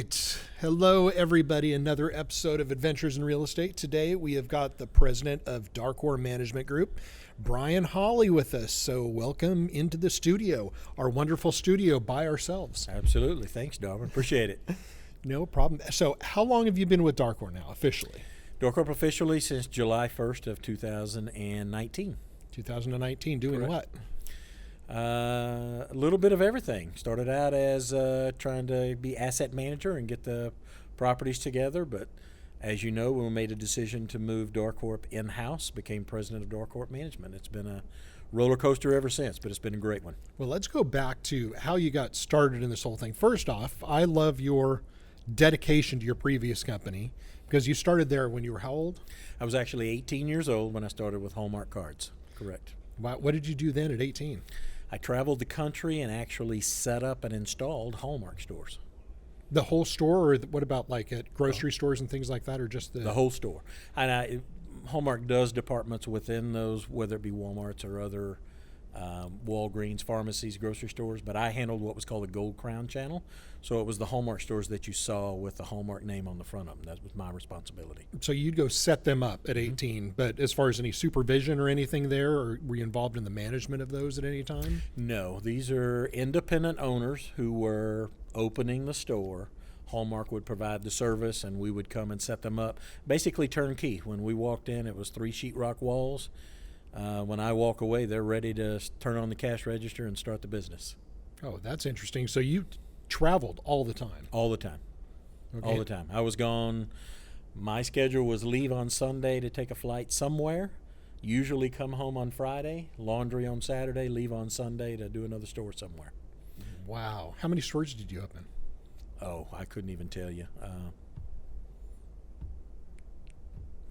right. Hello, everybody. Another episode of Adventures in Real Estate. Today, we have got the president of Darwin Management Group, Brian Holley, with us. So welcome into the studio, our wonderful studio by ourselves. Absolutely. Thanks, Darwin. Appreciate it. No problem. So how long have you been with Darwin now, officially? Darwin officially since July 1st of 2019. 2019. Doing Correct. what? A little bit of everything. Started out as trying to be asset manager and get the properties together, but as you know, when we made a decision to move Darcorp in-house, became president of Darcorp Management. It's been a roller coaster ever since, but it's been a great one. Well, let's go back to how you got started in this whole thing. First off, I love your dedication to your previous company because you started there when you were how old? I was actually 18 years old when I started with Hallmark Cards. Correct. Wow. What did you do then at 18? I traveled the country and actually set up and installed Hallmark stores. The whole store, or what about like at grocery stores and things like that, or just The whole store. And Hallmark does departments within those, whether it be Walmarts or other Walgreens, pharmacies, grocery stores, but I handled what was called the Gold Crown channel. So it was the Hallmark stores that you saw with the Hallmark name on the front of them. That was my responsibility. So you'd go set them up at 18, but as far as any supervision or anything there, or were you involved in the management of those at any time? No, these are independent owners who were opening the store. Hallmark would provide the service and we would come and set them up. Basically turnkey. When we walked in, it was 3 sheetrock walls. When I walk away, they're ready to turn on the cash register and start the business. Oh, that's interesting. So you traveled all the time? All the time. Okay. All the time. I was gone. My schedule was leave on Sunday to take a flight somewhere, usually come home on Friday, laundry on Saturday, leave on Sunday to do another store somewhere. Wow. How many stores did you open? Oh, I couldn't even tell you.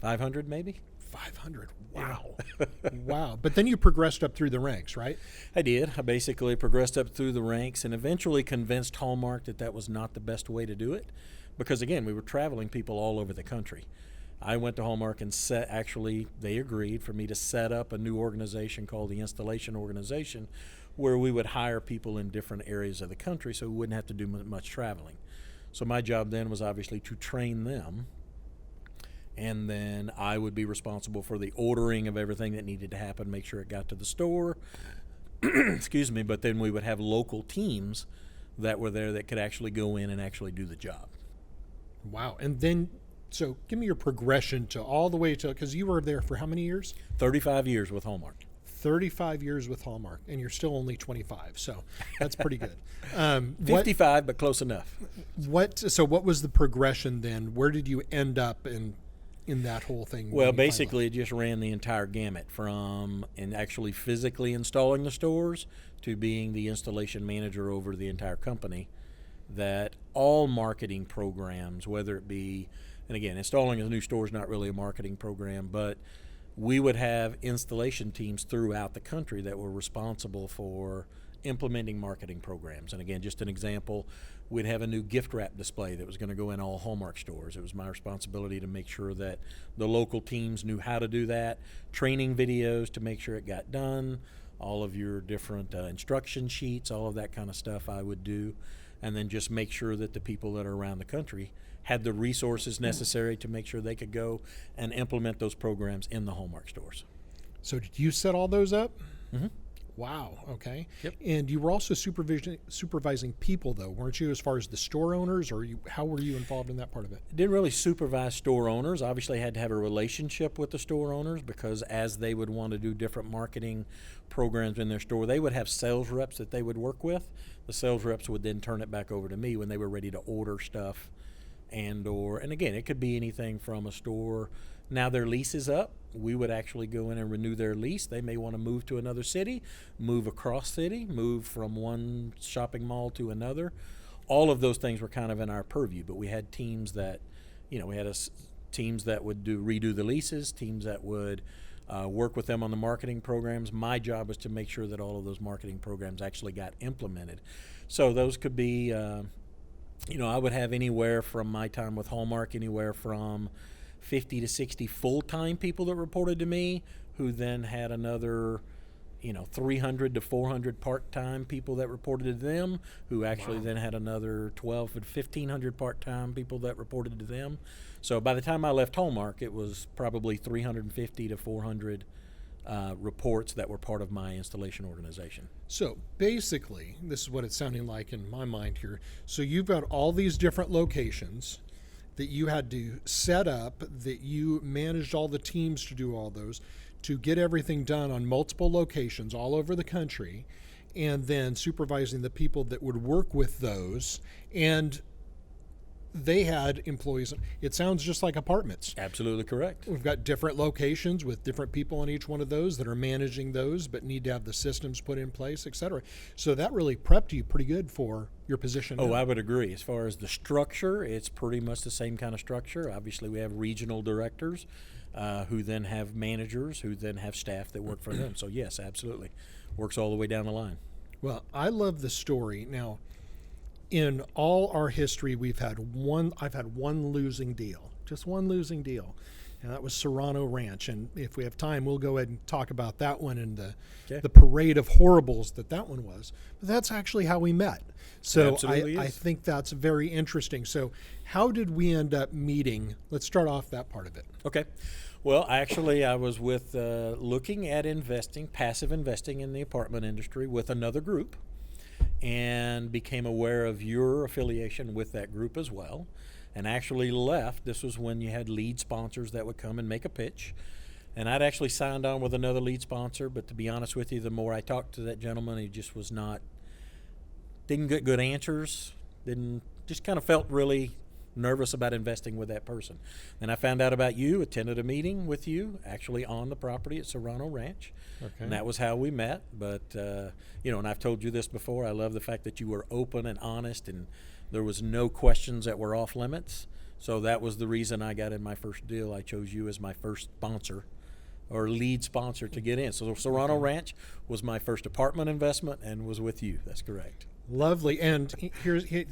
500 maybe? 500. Wow. Wow. But then you progressed up through the ranks, right? I did. I basically progressed up through the ranks and eventually convinced Hallmark that that was not the best way to do it because, again, we were traveling people all over the country. I went to Hallmark and they agreed for me to set up a new organization called the Installation Organization where we would hire people in different areas of the country so we wouldn't have to do much traveling. So my job then was obviously to train them, and then I would be responsible for the ordering of everything that needed to happen, make sure it got to the store. Excuse me, but then we would have local teams that were there that could actually go in and actually do the job. Wow. And then, so give me your progression to all the way to, because you were there for how many years? 35 years with Hallmark. 35 years with Hallmark, and you're still only 25, so that's pretty good. 55, but close enough. So what was the progression then? Where did you end up in that whole thing? Well, basically, it just ran the entire gamut from actually physically installing the stores to being the installation manager over the entire company. That all marketing programs, whether it be, and again, installing a new store is not really a marketing program, but we would have installation teams throughout the country that were responsible for implementing marketing programs. And again, just an example, we'd have a new gift wrap display that was going to go in all Hallmark stores. It was my responsibility to make sure that the local teams knew how to do that, training videos to make sure it got done, all of your different instruction sheets, all of that kind of stuff I would do, and then just make sure that the people that are around the country had the resources necessary to make sure they could go and implement those programs in the Hallmark stores. So did you set all those up? Mm-hmm. Wow. Okay. Yep. And you were also supervising people, though, weren't you, as far as the store owners, or how were you involved in that part of it? Didn't really supervise store owners. Obviously, I had to have a relationship with the store owners because as they would want to do different marketing programs in their store, they would have sales reps that they would work with. The sales reps would then turn it back over to me when they were ready to order stuff. And again, it could be anything from a store. Now their lease is up. We would actually go in and renew their lease. They may want to move to another city, move across city, move from one shopping mall to another. All of those things were kind of in our purview, but we had teams that, teams that would redo the leases, teams that would work with them on the marketing programs. My job was to make sure that all of those marketing programs actually got implemented. So those could be, I would have anywhere from my time with Hallmark, anywhere from 50 to 60 full-time people that reported to me, who then had another 300 to 400 part-time people that reported to them, who actually then had another 12 to 1,500 part-time people that reported to them. So by the time I left Hallmark, it was probably 350 to 400 reports that were part of my installation organization. So basically, this is what it's sounding like in my mind here. So you've got all these different locations that you had to set up, that you managed all the teams to do all those, to get everything done on multiple locations all over the country, and then supervising the people that would work with those. And they had employees. It sounds just like apartments. Absolutely correct. We've got different locations with different people on each one of those that are managing those, but need to have the systems put in place, et cetera. So that really prepped you pretty good for your position Oh, now. I would agree. As far as the structure, it's pretty much the same kind of structure. Obviously, we have regional directors who then have managers, who then have staff that work for them. So yes, absolutely. Works all the way down the line. Well, I love the story. Now, in all our history, I've had one losing deal, just one losing deal. And that was Serrano Ranch. And if we have time, we'll go ahead and talk about that one and the parade of horribles that one was. But that's actually how we met. So I think that's very interesting. So how did we end up meeting? Let's start off that part of it. Okay. Well, actually, I was with looking at passive investing in the apartment industry with another group, and became aware of your affiliation with that group as well, and actually left. This was when you had lead sponsors that would come and make a pitch, and I'd actually signed on with another lead sponsor, but to be honest with you, the more I talked to that gentleman, he just didn't get good answers, just kind of felt really nervous about investing with that person. Then I found out about you, attended a meeting with you actually on the property at Serrano Ranch. Okay. And that was how we met. But, and I've told you this before, I love the fact that you were open and honest, and there was no questions that were off limits. So that was the reason I got in my first deal. I chose you as my first sponsor or lead sponsor to get in. So Serrano Ranch was my first apartment investment and was with you. That's correct. Lovely. And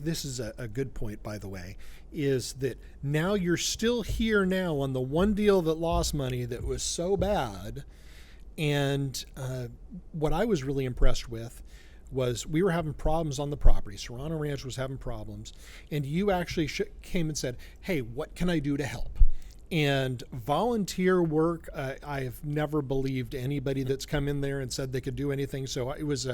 this is a good point, by the way, is that now you're still here now on the one deal that lost money that was so bad. And what I was really impressed with was we were having problems on the property. Serrano Ranch was having problems. And you actually came and said, hey, what can I do to help? And volunteer work, I've never believed anybody that's come in there and said they could do anything. So it was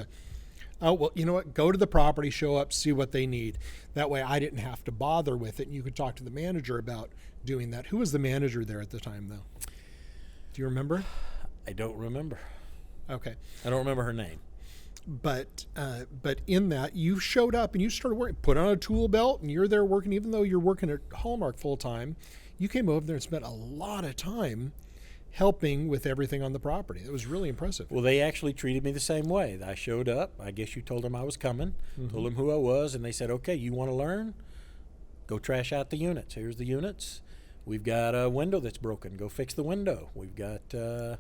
oh, well, you know what? Go to the property, show up, see what they need. That way I didn't have to bother with it. And you could talk to the manager about doing that. Who was the manager there at the time, though? Do you remember? I don't remember. Okay. I don't remember her name. But in that, you showed up and you started working, put on a tool belt, and you're there working, even though you're working at Hallmark full time. You came over there and spent a lot of time helping with everything on the property. It was really impressive. Well, they actually treated me the same way. I showed up. I guess you told them I was coming, told them who I was, and they said, okay, you want to learn? Go trash out the units. Here's the units. We've got a window that's broken. Go fix the window. We've got, the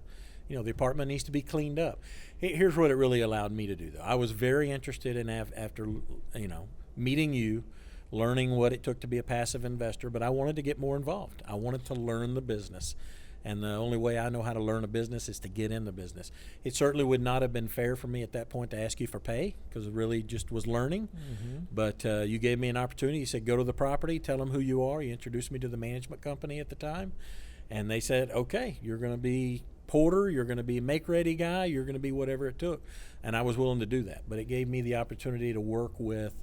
apartment needs to be cleaned up. Here's what it really allowed me to do, though. I was very interested in, after meeting you, learning what it took to be a passive investor, but I wanted to get more involved. I wanted to learn the business. And the only way I know how to learn a business is to get in the business. It certainly would not have been fair for me at that point to ask you for pay, because it really just was learning. But you gave me an opportunity. You said, go to the property, tell them who you are. You introduced me to the management company at the time. And they said, okay, you're going to be porter, you're going to be a make-ready guy, you're going to be whatever it took. And I was willing to do that. But it gave me the opportunity to work with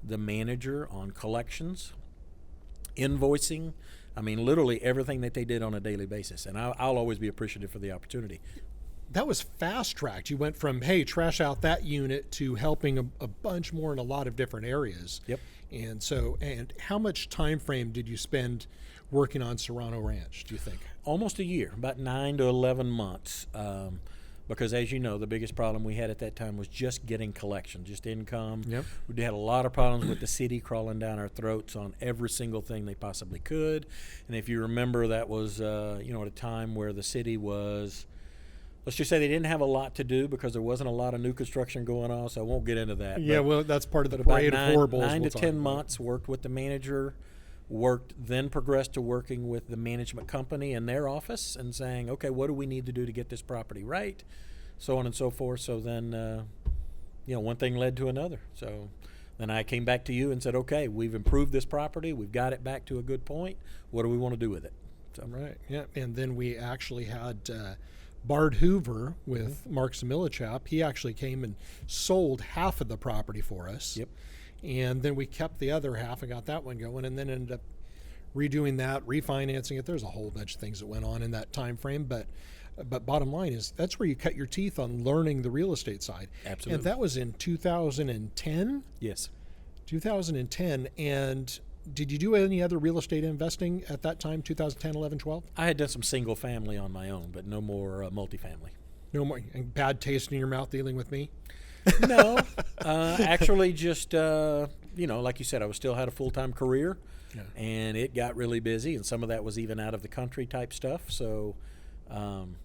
the manager on collections, invoicing, literally everything that they did on a daily basis. And I'll always be appreciative for the opportunity. That was fast-tracked. You went from, hey, trash out that unit, to helping a bunch more in a lot of different areas. Yep. And how much time frame did you spend working on Serrano Ranch, do you think? Almost a year, about 9 to 11 months. Because as you know, the biggest problem we had at that time was just getting collection, just income. Yep. We had a lot of problems with the city crawling down our throats on every single thing they possibly could. And if you remember, that was, at a time where the city was, let's just say they didn't have a lot to do because there wasn't a lot of new construction going on, so I won't get into that. Yeah, well, that's part of the parade of horribles. 9 to 10 months, worked with the manager, then progressed to working with the management company in their office and saying, okay, what do we need to do to get this property right? so on and so forth. So then, one thing led to another. So then I came back to you and said, okay, we've improved this property. We've got it back to a good point. What do we want to do with it? So. Right. Yeah. And then we actually had Bard Hoover with Mark Zamilichap. He actually came and sold half of the property for us. Yep. And then we kept the other half and got that one going, and then ended up redoing that, refinancing it. There's a whole bunch of things that went on in that time frame, but bottom line is that's where you cut your teeth on learning the real estate side. Absolutely. And that was in 2010. Yes. 2010. And did you do any other real estate investing at that time, 2010, 11, 12? I had done some single family on my own, but no more multifamily. No more. And bad taste in your mouth dealing with me? No, actually just, like you said, I still had a full-time career, and it got really busy, and some of that was even out of the country type stuff. So, kind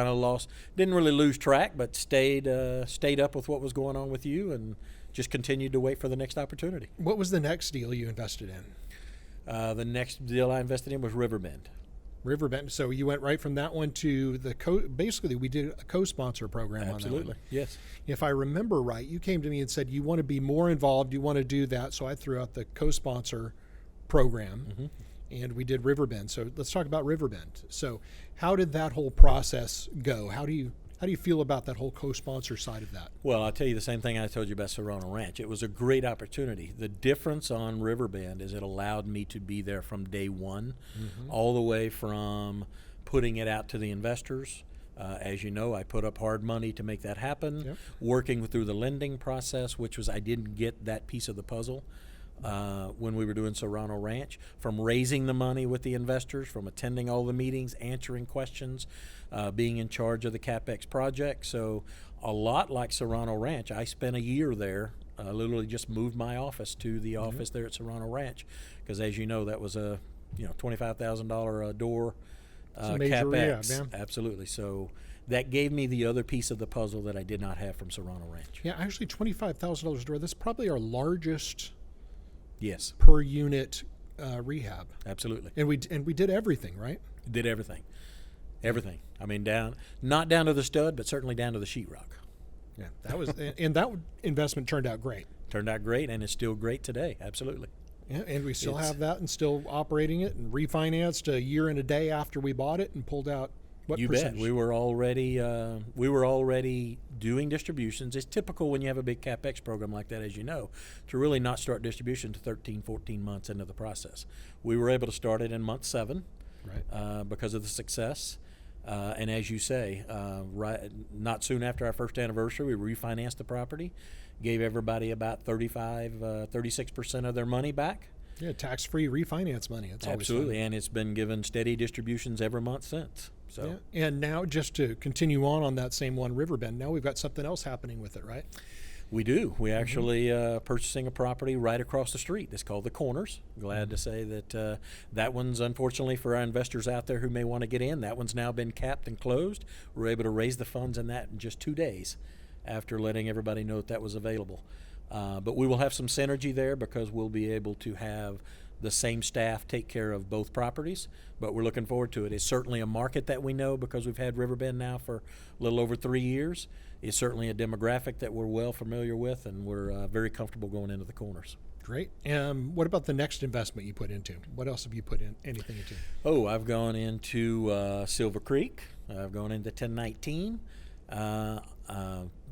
of didn't really lose track, but stayed up with what was going on with you and just continued to wait for the next opportunity. What was the next deal you invested in? The next deal I invested in was Riverbend. Riverbend. So you went right from that one to basically we did a co-sponsor program on that one. Absolutely, yes. If I remember right, you came to me and said you want to be more involved, you want to do that. So I threw out the co-sponsor program, and we did Riverbend. So let's talk about Riverbend. So how did that whole process go? How do you feel about that whole co-sponsor side of that? Well, I'll tell you the same thing I told you about Serrano Ranch. It was a great opportunity. The difference on Riverbend is it allowed me to be there from day one, all the way from putting it out to the investors. As you know, I put up hard money to make that happen, working through the lending process, which was I didn't get that piece of the puzzle when we were doing Serrano Ranch, from raising the money with the investors, from attending all the meetings, answering questions, being in charge of the CapEx project. So a lot like Serrano Ranch, I spent a year there, literally just moved my office to the office there at Serrano Ranch, because as you know, that was a $25,000 a door CapEx. Rehab, Absolutely. So that gave me the other piece of the puzzle that I did not have from Serrano Ranch. Yeah, actually $25,000 a door. That's probably our largest per unit rehab. Absolutely. And we did everything, right? Did everything. I mean, not down to the stud, but certainly down to the sheetrock. Yeah, that was and that investment turned out great. Turned out great, and it's still great today. Absolutely. Yeah, and we still have that and still operating it, and refinanced a year and a day after we bought it and pulled out what percentage? Bet. We were already doing distributions. It's typical when you have a big CapEx program like that, as you know, to really not start distribution to 13, 14 months into the process. We were able to start it in month 7 because of the success. And as you say, not soon after our first anniversary, we refinanced the property, gave everybody about 36% of their money back. Yeah, tax-free refinance money. It's absolutely, always fun. And it's been given steady distributions every month since. So, yeah. And now, just to continue on that same one, Riverbend, now we've got something else happening with it, right? We do. We actually purchasing a property right across the street. It's called The Corners. Glad to say that that one's, unfortunately for our investors out there who may want to get in, that one's now been capped and closed. We're able to raise the funds in that in just 2 days after letting everybody know that was available. But we will have some synergy there because we'll be able to have the same staff take care of both properties, but we're looking forward to it. It's certainly a market that we know because we've had Riverbend now for a little over 3 years. It's certainly a demographic that we're well familiar with, and we're very comfortable going into The Corners. Great. What about the next investment you put into? What else have you put in anything into? Oh, I've gone into Silver Creek. I've gone into 1019,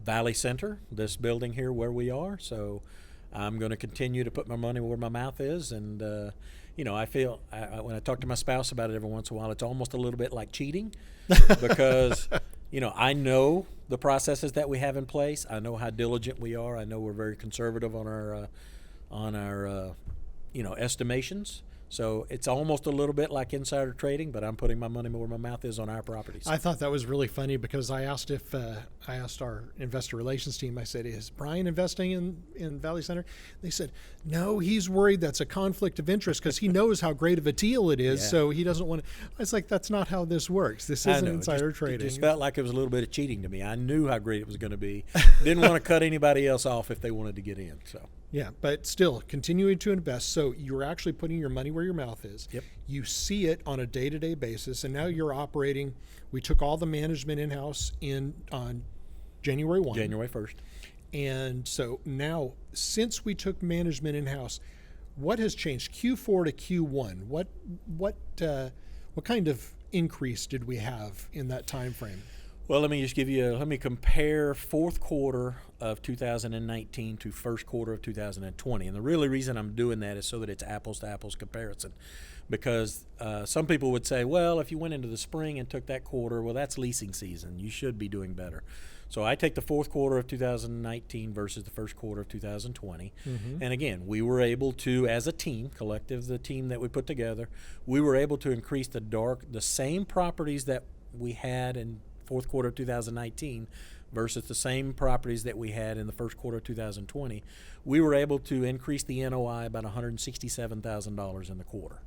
Valley Center, this building here where we are. So I'm going to continue to put my money where my mouth is. And, I feel when I talk to my spouse about it every once in a while, it's almost a little bit like cheating because, I know the processes that we have in place. I know how diligent we are. I know we're very conservative on our estimations. So it's almost a little bit like insider trading, but I'm putting my money where my mouth is on our properties. I thought that was really funny because I asked our investor relations team, I said, is Brian investing in Valley Center? They said, no, he's worried that's a conflict of interest because he knows how great of a deal it is, so he doesn't want to. I was like, that's not how this works. This isn't insider trading. It just felt like it was a little bit of cheating to me. I knew how great it was going to be. Didn't want to cut anybody else off if they wanted to get in. So. Yeah, but still continuing to invest. So you're actually putting your money where your mouth is. Yep. You see it on a day-to-day basis, and now you're operating. We took all the management in-house on January 1. January 1st. And so now, since we took management in-house, what has changed Q4 to Q1? What kind of increase did we have in that time frame? Well, let me compare fourth quarter of 2019 to first quarter of 2020. And the really reason I'm doing that is so that it's apples to apples comparison. Because some people would say, well, if you went into the spring and took that quarter, well, that's leasing season. You should be doing better. So I take the fourth quarter of 2019 versus the first quarter of 2020. Mm-hmm. And again, we were able to, as a team, collective, the team that we put together, we were able to increase the same properties that we had in fourth quarter of 2019 versus the same properties that we had in the first quarter of 2020. We were able to increase the NOI about $167,000 in the quarter.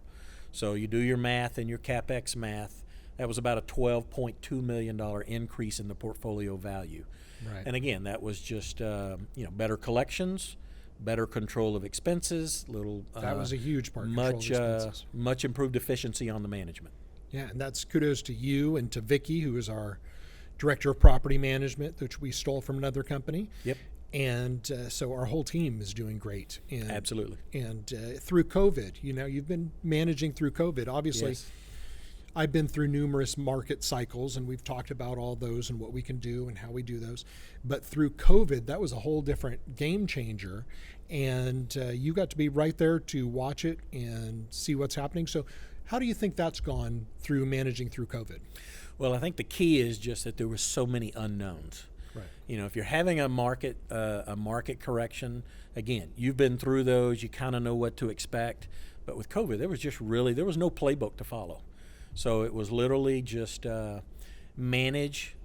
So you do your math and your CapEx math, that was about a $12.2 million increase in the portfolio value. Right. And again, that was just better collections, better control of expenses, that was a huge part. Much improved efficiency on the management. Yeah, and that's kudos to you and to Vicky, who is our director of property management, which we stole from another company. Yep. And so our whole team is doing great. And, absolutely. And through COVID, you've been managing through COVID. Obviously, yes. I've been through numerous market cycles, and we've talked about all those and what we can do and how we do those. But through COVID, that was a whole different game changer. And you got to be right there to watch it and see what's happening. So how do you think that's gone through managing through COVID? Well, I think the key is just that there were so many unknowns. Right. If you're having a market correction, again, you've been through those, you kind of know what to expect. But with COVID, there was no playbook to follow. So it was literally just manage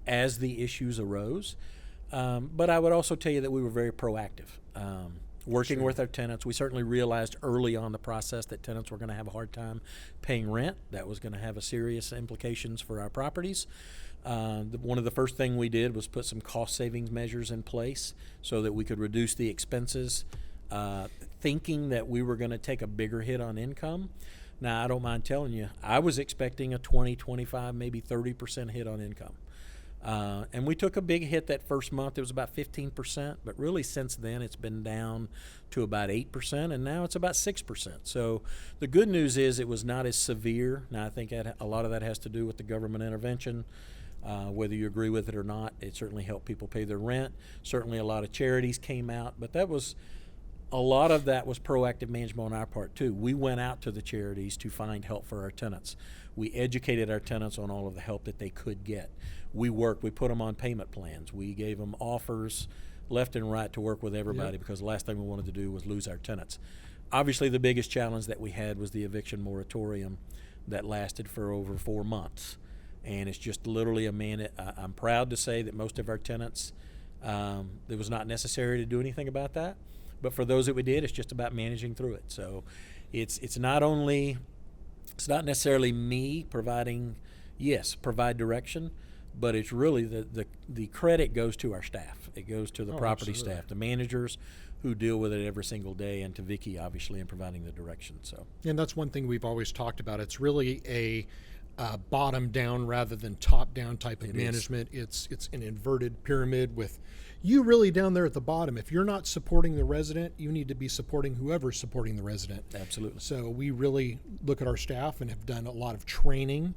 as the issues arose. But I would also tell you that we were very proactive. Working with our tenants, we certainly realized early on the process that tenants were going to have a hard time paying rent. That was going to have a serious implications for our properties. One of the first thing we did was put some cost savings measures in place so that we could reduce the expenses, thinking that we were going to take a bigger hit on income. Now, I don't mind telling you, I was expecting a 20, 25, maybe 30% hit on income. And we took a big hit that first month. It was about 15%, but really since then it's been down to about 8%, and now it's about 6%. So the good news is it was not as severe. Now, I think a lot of that has to do with the government intervention. Whether you agree with it or not, it certainly helped people pay their rent. Certainly a lot of charities came out, but a lot of that was proactive management on our part too. We went out to the charities to find help for our tenants. We educated our tenants on all of the help that they could get. We put them on payment plans. We gave them offers left and right to work with everybody. Yep. Because the last thing we wanted to do was lose our tenants. Obviously, the biggest challenge that we had was the eviction moratorium that lasted for over 4 months. And it's just literally I'm proud to say that most of our tenants, it was not necessary to do anything about that. But for those that we did, it's just about managing through it. So it's not necessarily me provide direction, but it's really the credit goes to our staff. It goes to the property absolutely. Staff, the managers who deal with it every single day, and to Vicky, obviously, in providing the direction. So, and that's one thing we've always talked about. It's really a bottom down rather than top down type of management. It's an inverted pyramid with you really down there at the bottom. If you're not supporting the resident, you need to be supporting whoever's supporting the resident. Absolutely. So we really look at our staff and have done a lot of training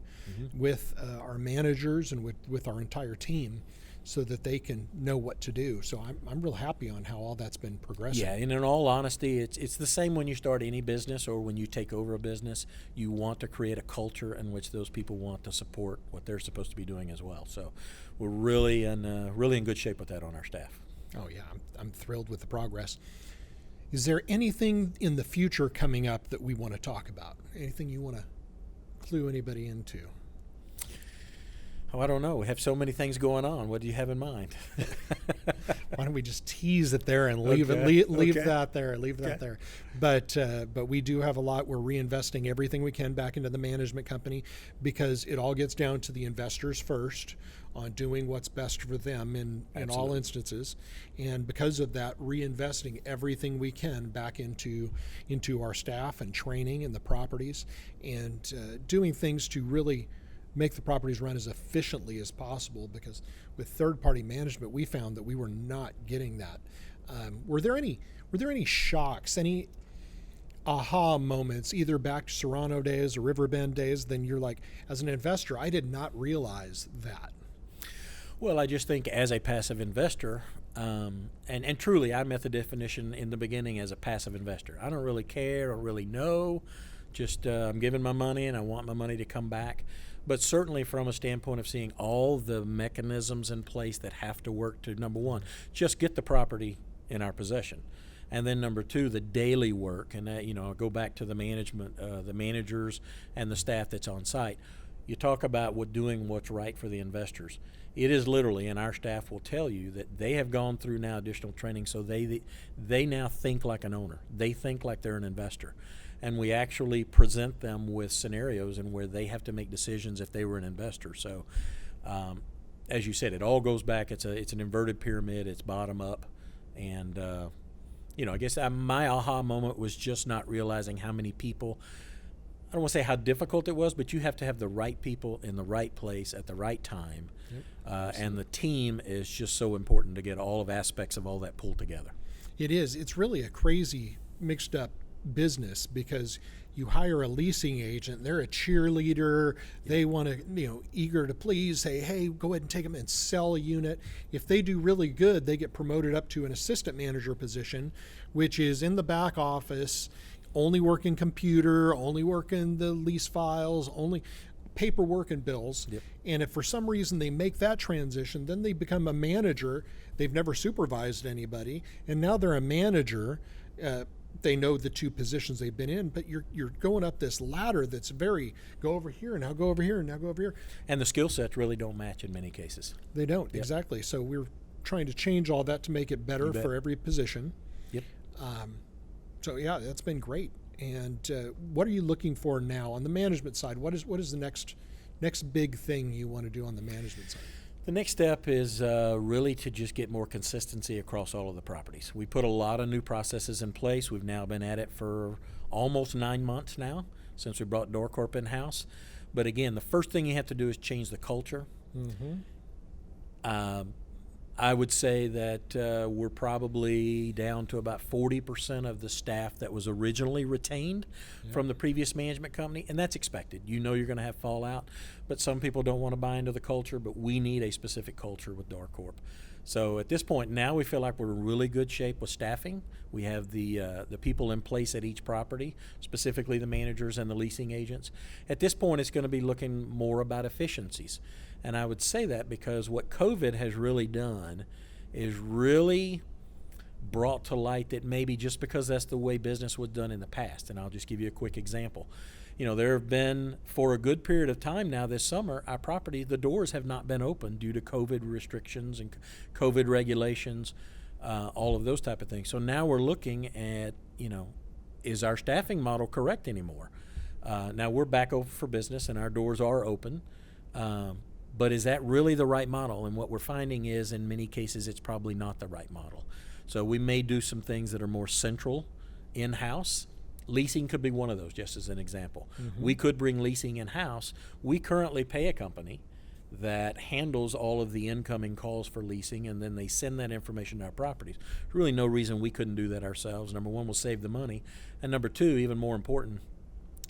with our managers and with our entire team so that they can know what to do. So I'm real happy on how all that's been progressing. Yeah, and in all honesty, it's the same when you start any business or when you take over a business. You want to create a culture in which those people want to support what they're supposed to be doing as well. So we're really in good shape with that on our staff. Oh yeah, I'm thrilled with the progress. Is there anything in the future coming up that we want to talk about? Anything you want to clue anybody into? Oh, I don't know. We have so many things going on. What do you have in mind? Why don't we just tease it there and leave Okay. leave Okay. that there, leave that there. But we do have a lot. We're reinvesting everything we can back into the management company because it all gets down to the investors first on doing what's best for them in all Absolutely. instances. And because of that, reinvesting everything we can back into our staff and training and the properties and doing things to really make the properties run as efficiently as possible, because with third-party management we found that we were not getting that. Were there any shocks, any aha moments, either back to Serrano days or Riverbend days, then you're like, as an investor, I did not realize that? Well, I just think as a passive investor, and truly I met the definition in the beginning as a passive investor. I don't really care or really know, just I'm giving my money and I want my money to come back. But certainly from a standpoint of seeing all the mechanisms in place that have to work to, number one, just get the property in our possession. And then number two, the daily work. And I'll go back to the management, the managers and the staff that's on site. You talk about doing what's right for the investors. It is literally, and our staff will tell you that they have gone through now additional training, so they now think like an owner. They think like they're an investor. And we actually present them with scenarios in where they have to make decisions if they were an investor. So, as you said, it all goes back. It's an inverted pyramid. It's bottom up, and I guess my aha moment was just not realizing how many people. I don't want to say how difficult it was, but you have to have the right people in the right place at the right time, and the team is just so important to get all of aspects of all that pulled together. It is. It's really a crazy mixed up business, because you hire a leasing agent, they're a cheerleader, they want to, eager to please, say, hey, go ahead and take them and sell a unit. If they do really good, they get promoted up to an assistant manager position, which is in the back office, only working computer, only working the lease files, only paperwork and bills. Yep. And if for some reason they make that transition, then they become a manager. They've never supervised anybody, and now they're a manager. They know the two positions they've been in, but you're going up this ladder that's very, go over here, now go over here, now go over here. And the skill sets really don't match in many cases. They don't, exactly. So we're trying to change all that to make it better for every position. Yep. So yeah, that's been great. And what are you looking for now on the management side? What is the next big thing you want to do on the management side? The next step is really to just get more consistency across all of the properties. We put a lot of new processes in place. We've now been at it for almost 9 months now since we brought DoorCorp in-house. But again, the first thing you have to do is change the culture. Mm-hmm. I would say that we're probably down to about 40% of the staff that was originally retained from the previous management company, and that's expected. You're going to have fallout, but some people don't want to buy into the culture, but we need a specific culture with DoorCorp. So at this point now we feel like we're in really good shape with staffing. We have the people in place at each property, specifically the managers and the leasing agents. At this point it's going to be looking more about efficiencies. And I would say that because what COVID has really done is really brought to light that maybe just because that's the way business was done in the past. And I'll just give you a quick example. There have been, for a good period of time now this summer, our property, the doors have not been open due to COVID restrictions and COVID regulations, all of those type of things. So now we're looking at, is our staffing model correct anymore? Now we're back open for business and our doors are open. But is that really the right model? And what we're finding is in many cases it's probably not the right model. So we may do some things that are more central in-house. Leasing could be one of those, just as an example. Mm-hmm. We could bring leasing in-house. We currently pay a company that handles all of the incoming calls for leasing, and then they send that information to our properties. There's really no reason we couldn't do that ourselves. Number one, we'll save the money. And number two, even more important,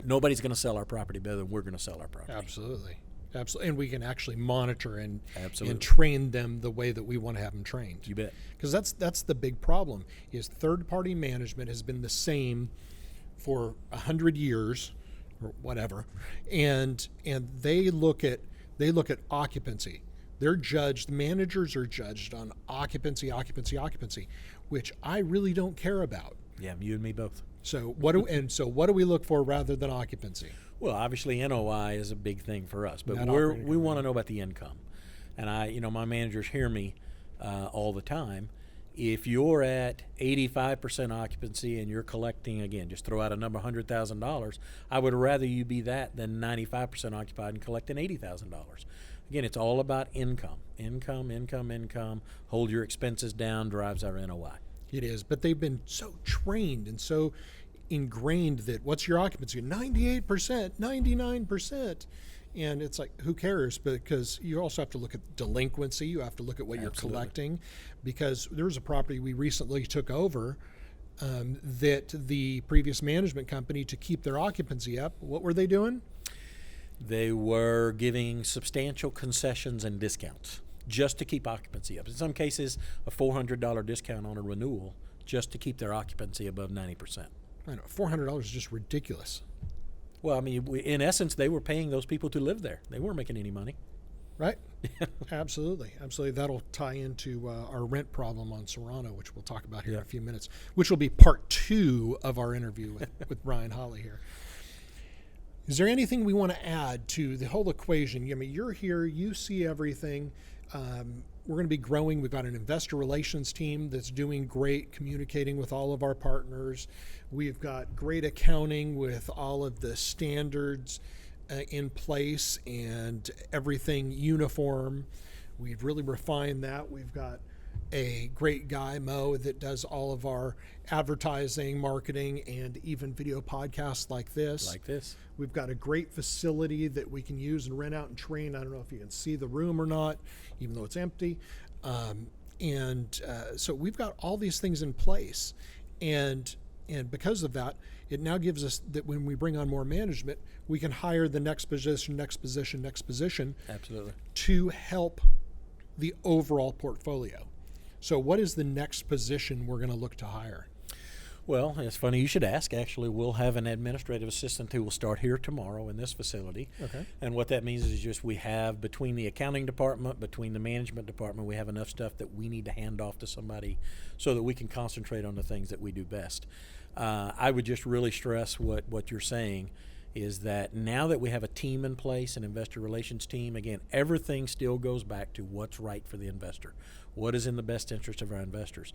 nobody's going to sell our property better than we're going to sell our property. Absolutely. And we can actually monitor and Absolutely. And train them the way that we want to have them trained. You bet. Because that's the big problem, is third-party management has been the same for 100 years or whatever, and they look at occupancy. They're judged. Managers are judged on occupancy, which I really don't care about. Yeah, you and me both. So what do we look for rather than occupancy? Well, obviously NOI is a big thing for us, but we want to know about the income. And my managers hear me all the time, If you're at 85% occupancy and you're collecting, again, just throw out a number, $100,000, I would rather you be that than 95% occupied and collecting $80,000. Again, it's all about income. Income. Hold your expenses down, drives our NOI. It is, but they've been so trained and so ingrained that what's your occupancy? 98%, 99%. And it's like, who cares? Because you also have to look at delinquency. You have to look at what you're collecting. Because there was a property we recently took over that the previous management company, to keep their occupancy up, what were they doing? They were giving substantial concessions and discounts just to keep occupancy up. In some cases, a $400 discount on a renewal just to keep their occupancy above 90%. I know, $400 is just ridiculous. Well, I mean, in essence, they were paying those people to live there. They weren't making any money. Right? Absolutely. That'll tie into our rent problem on Serrano, which we'll talk about here in a few minutes, which will be part 2 of our interview with Brian Holley here. Is there anything we want to add to the whole equation? I mean, you're here, you see everything. We're going to be growing. We've got an investor relations team that's doing great, communicating with all of our partners. We've got great accounting with all of the standards in place and everything uniform. We've really refined that. We've got a great guy, Mo, that does all of our advertising, marketing, and even video podcasts like this. We've got a great facility that we can use and rent out and train. I don't know if you can see the room or not, even though it's empty. So we've got all these things in place. And because of that, it now gives us that when we bring on more management, we can hire the next position. Absolutely. To help the overall portfolio. So what is the next position we're going to look to hire? Well, it's funny you should ask. Actually, we'll have an administrative assistant who will start here tomorrow in this facility. Okay. And what that means is just we have, between the accounting department, between the management department, we have enough stuff that we need to hand off to somebody so that we can concentrate on the things that we do best. I would just really stress what you're saying is that now that we have a team in place, an investor relations team, again, everything still goes back to what's right for the investor. What is in the best interest of our investors?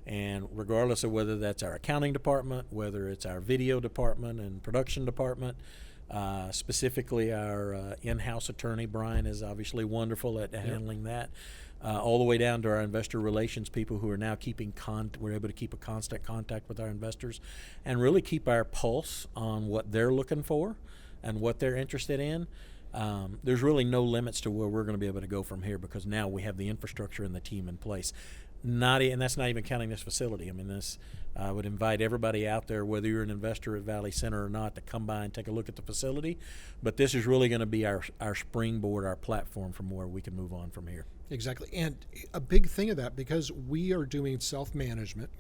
And regardless of whether that's our accounting department, whether it's our video department and production department, specifically our in-house attorney, Brian, is obviously wonderful at handling that, all the way down to our investor relations people who are now we're able to keep a constant contact with our investors and really keep our pulse on what they're looking for and what they're interested in. There's really no limits to where we're going to be able to go from here because now we have the infrastructure and the team in place. And that's not even counting this facility. I mean, I would invite everybody out there, whether you're an investor at Valley Center or not, to come by and take a look at the facility. But this is really going to be our springboard, our platform from where we can move on from here. Exactly. And a big thing of that, because we are doing self-management,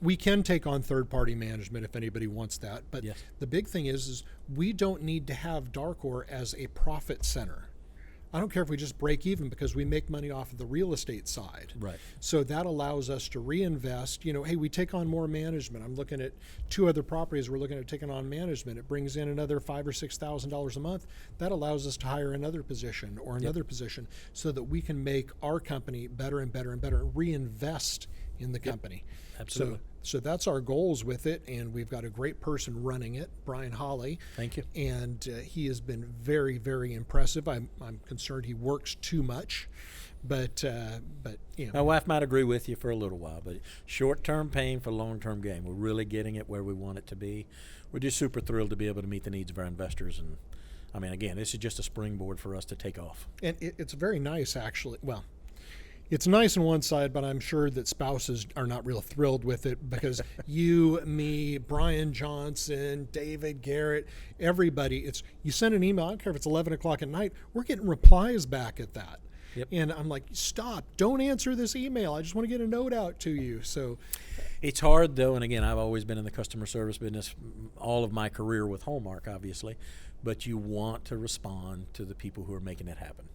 we can take on third-party management if anybody wants that. But the big thing is we don't need to have Darkor as a profit center. I don't care if we just break even because we make money off of the real estate side. Right. So that allows us to reinvest. Hey, we take on more management. I'm looking at 2 other properties we're looking at taking on management. It brings in another $5,000 or $6,000 a month. That allows us to hire another position or another position so that we can make our company better and better and better, reinvest in the company. Absolutely. So that's our goals with it, and we've got a great person running it, Brian Holley. Thank you. And he has been very, very impressive. I'm concerned he works too much, but My wife might agree with you for a little while, but short-term pain for long-term gain. We're really getting it where we want it to be. We're just super thrilled to be able to meet the needs of our investors, and I mean, again, this is just a springboard for us to take off. And it's very nice, actually. Well, it's nice on one side, but I'm sure that spouses are not real thrilled with it because you, me, Brian Johnson, David Garrett, everybody, you send an email, I don't care if it's 11 o'clock at night, we're getting replies back at that. Yep. And I'm like, stop, don't answer this email. I just want to get a note out to you. So it's hard, though, and again, I've always been in the customer service business all of my career with Hallmark, obviously, but you want to respond to the people who are making it happen.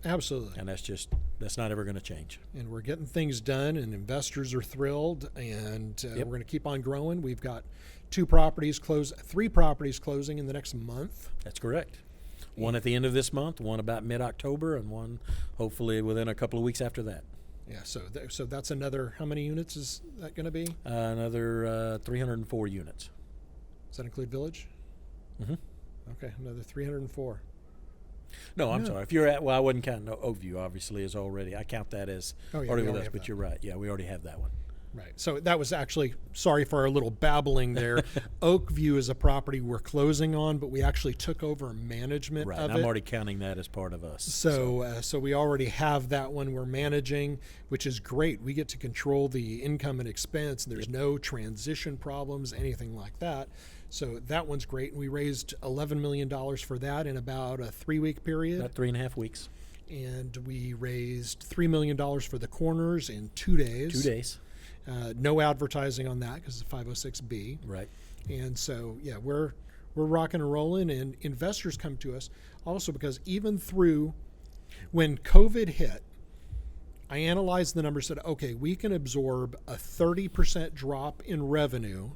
Absolutely. And that's not ever going to change. And we're getting things done, and investors are thrilled, and we're going to keep on growing. We've got 3 properties closing in the next month. That's correct. One at the end of this month, one about mid-October, and one hopefully within a couple of weeks after that. Yeah, so that's another, how many units is that going to be? Another 304 units. Does that include Village? Mm-hmm. Okay, another 304. No, I'm sorry. If you're at, well, I wouldn't count Oakview, obviously, as already. I count that as already with us, but you're right. Yeah, we already have that one. Right. So that was actually, sorry for our little babbling there. Oakview is a property we're closing on, but we actually took over management right, of and I'm it. already counting that as part of us. So we already have that one we're managing, which is great. We get to control the income and expense. There's no transition problems, anything like that. So that one's great. We raised $11 million for that in about a 3-week period. About 3.5 weeks. And we raised $3 million for the corners in 2 days. 2 days. No advertising on that because it's a 506B. Right. And so, yeah, we're rocking and rolling, and investors come to us also because even through when COVID hit, I analyzed the numbers, said, okay, we can absorb a 30% drop in revenue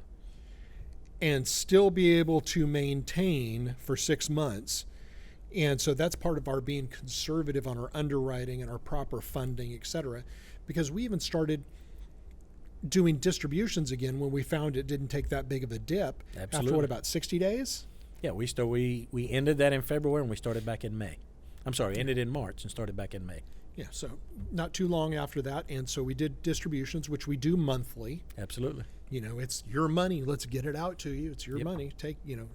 and still be able to maintain for 6 months. And so that's part of our being conservative on our underwriting and our proper funding, et cetera, because we even started doing distributions again when we found it didn't take that big of a dip. Absolutely. After what, about 60 days? Yeah, we ended that in February and we started back in May. I'm sorry, ended in March and started back in May. Yeah, so not too long after that. And so we did distributions, which we do monthly. Absolutely. You know, it's your money. Let's get it out to you. It's your money.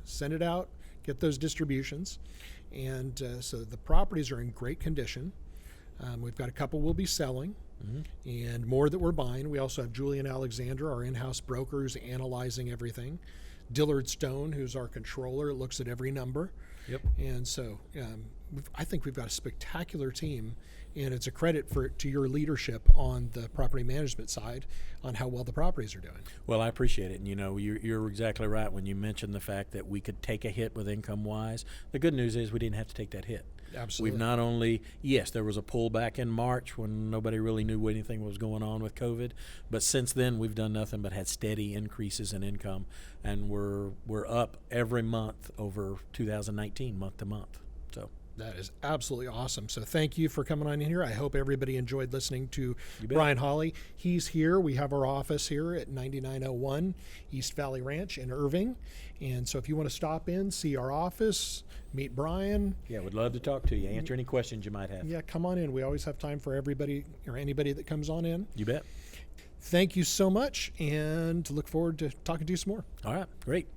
Send it out, get those distributions. And so the properties are in great condition. We've got a couple we'll be selling. Mm-hmm. And more that we're buying. We also have Julian Alexander, our in-house broker, who's analyzing everything. Dillard Stone, who's our controller, looks at every number. Yep. And so I think we've got a spectacular team, and it's a credit to your leadership on the property management side on how well the properties are doing. Well, I appreciate it. And, you're exactly right when you mentioned the fact that we could take a hit with income-wise. The good news is we didn't have to take that hit. Absolutely. We've not only, yes, there was a pullback in March when nobody really knew anything was going on with COVID, but since then we've done nothing but had steady increases in income, and we're up every month over 2019, month to month. So that is absolutely awesome. So thank you for coming on in here. I hope everybody enjoyed listening to Brian Holley. He's here. We have our office here at 9901 East Valley Ranch in Irving. And so if you want to stop in, see our office, meet Brian. Yeah, would love to talk to you, answer any questions you might have. Yeah, come on in. We always have time for everybody or anybody that comes on in. You bet. Thank you so much, and look forward to talking to you some more. All right, great.